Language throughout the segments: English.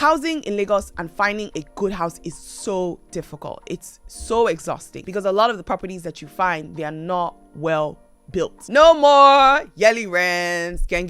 Housing in Lagos and finding a good house is so difficult. It's so exhausting because a lot of the properties that you find, they are not well built. No more yearly rents, gang.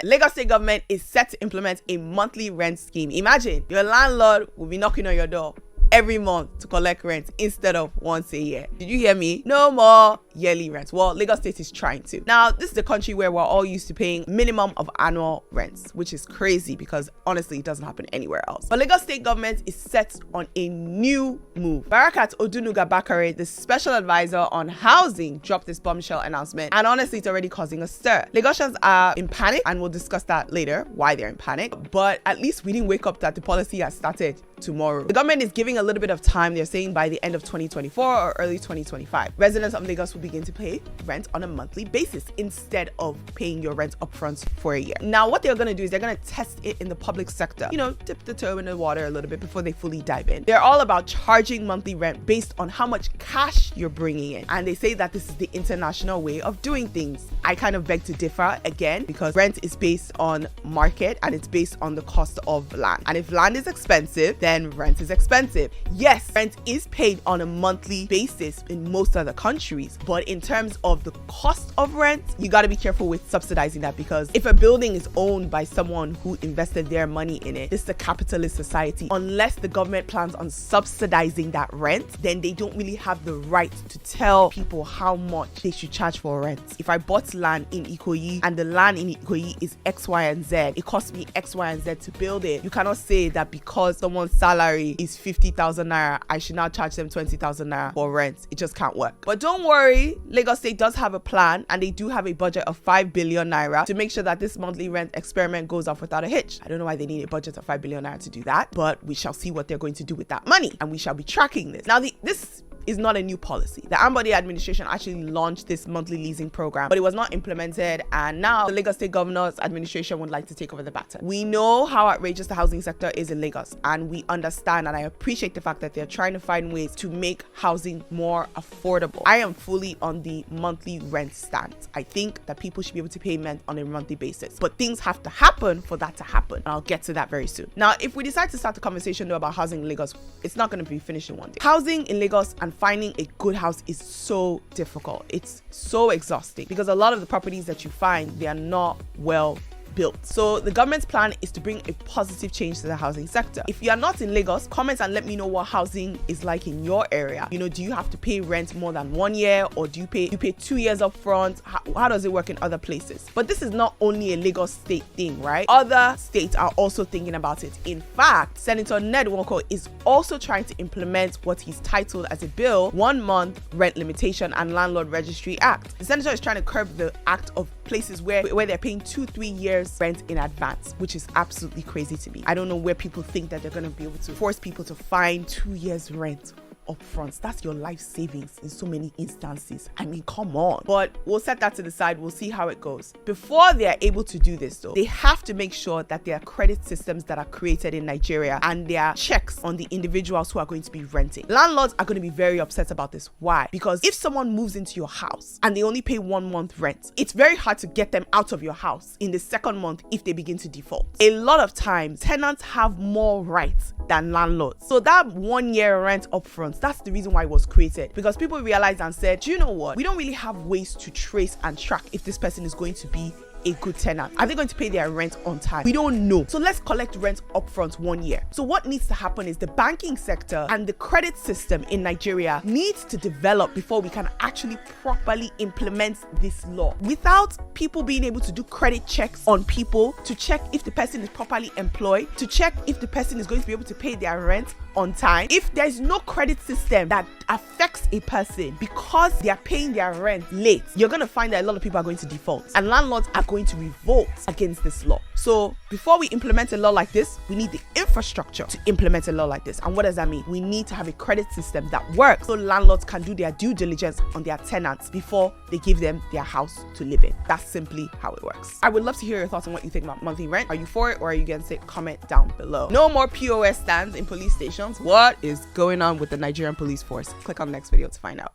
Lagos state government is set to implement a monthly rent scheme. Imagine your landlord will be knocking on your door every month to collect rent instead of once a year. Did you hear me? No more yearly rent. Well, Lagos state is trying to. Now, this is a country where we're all used to paying minimum of annual rents, which is crazy because honestly, it doesn't happen anywhere else. But Lagos state government is set on a new move. Barakat Odunuga-Bakare, the special advisor on housing, dropped this bombshell announcement, and honestly, it's already causing a stir. Lagosians are in panic, and we'll discuss that later, why they're in panic. But at least we didn't wake up that the policy has started tomorrow. The government is giving a little bit of time. They're saying by the end of 2024 or early 2025, residents of Lagos will begin to pay rent on a monthly basis instead of paying your rent upfront for a year. Now, what they're going to do is they're going to test it in the public sector, dip the toe in the water a little bit before they fully dive in. They're all about charging monthly rent based on how much cash you're bringing in. And they say that this is the international way of doing things. I kind of beg to differ again, because rent is based on market and it's based on the cost of land. And if land is expensive, then rent is expensive. Yes, rent is paid on a monthly basis in most other countries, but in terms of the cost of rent, you got to be careful with subsidizing that, because if a building is owned by someone who invested their money in it, this is a capitalist society. Unless the government plans on subsidizing that rent, then they don't really have the right to tell people how much they should charge for rent. If I bought land in Ikoyi and the land in Ikoyi is X, Y, and Z, it cost me X, Y, and Z to build it. You cannot say that because someone's salary is 50,000 naira, I should now charge them 20,000 naira for rent. It just can't work. But don't worry, Lagos State does have a plan, and they do have a budget of 5 billion naira to make sure that this monthly rent experiment goes off without a hitch. I don't know why they need a budget of 5 billion naira to do that, but we shall see what they're going to do with that money, and we shall be tracking this. Now, this is not a new policy. The Ambode administration actually launched this monthly leasing program, but it was not implemented, and now the Lagos State Governor's administration would like to take over the baton. We know how outrageous the housing sector is in Lagos, and we understand, and I appreciate the fact that they're trying to find ways to make housing more affordable. I am fully on the monthly rent stance. I think that people should be able to pay rent on a monthly basis, but things have to happen for that to happen, and I'll get to that very soon. Now, if we decide to start the conversation though about housing in Lagos, it's not going to be finished in one day. Housing in Lagos and finding a good house is so difficult. It's so exhausting because a lot of the properties that you find, they are not well built. So the government's plan is to bring a positive change to the housing sector. If you are not in Lagos, comment and let me know what housing is like in your area. Do you have to pay rent more than 1 year, or do you pay 2 years up front? How does it work in other places? But this is not only a Lagos state thing, right? Other states are also thinking about it. In fact, Senator Ned Nwoko is also trying to implement what he's titled as a bill, 1 month rent limitation and landlord registry act. The senator is trying to curb the act of places where they're paying 2-3 years rent in advance, which is absolutely crazy to me. I don't know where people think that they're going to be able to force people to find 2 years rent upfront. That's your life savings in so many instances. I mean, come on. But we'll set that to the side. We'll see how it goes. Before they are able to do this though, they have to make sure that there are credit systems that are created in Nigeria, and there are checks on the individuals who are going to be renting. Landlords are going to be very upset about this. Why? Because if someone moves into your house and they only pay 1 month rent, it's very hard to get them out of your house in the second month if they begin to default. A lot of times, tenants have more rights than landlords. So that 1 year rent upfront, that's the reason why it was created, because people realized and said, you know what, we don't really have ways to trace and track if this person is going to be a good tenant. Are they going to pay their rent on time? We don't know. So let's collect rent upfront 1 year. So what needs to happen is the banking sector and the credit system in Nigeria needs to develop before we can actually properly implement this law. Without people being able to do credit checks on people, to check if the person is properly employed, to check if the person is going to be able to pay their rent on time. If there's no credit system that affects a person because they are paying their rent late, you're going to find that a lot of people are going to default, and landlords are going to revolt against this law. So before we implement a law like this, we need the infrastructure to implement a law like this. And what does that mean? We need to have a credit system that works so landlords can do their due diligence on their tenants before they give them their house to live in. That's simply how it works. I would love to hear your thoughts on what you think about monthly rent. Are you for it or are you against it? Comment down below. No more POS stands in police stations. What is going on with the Nigerian police force? Click on the next video to find out.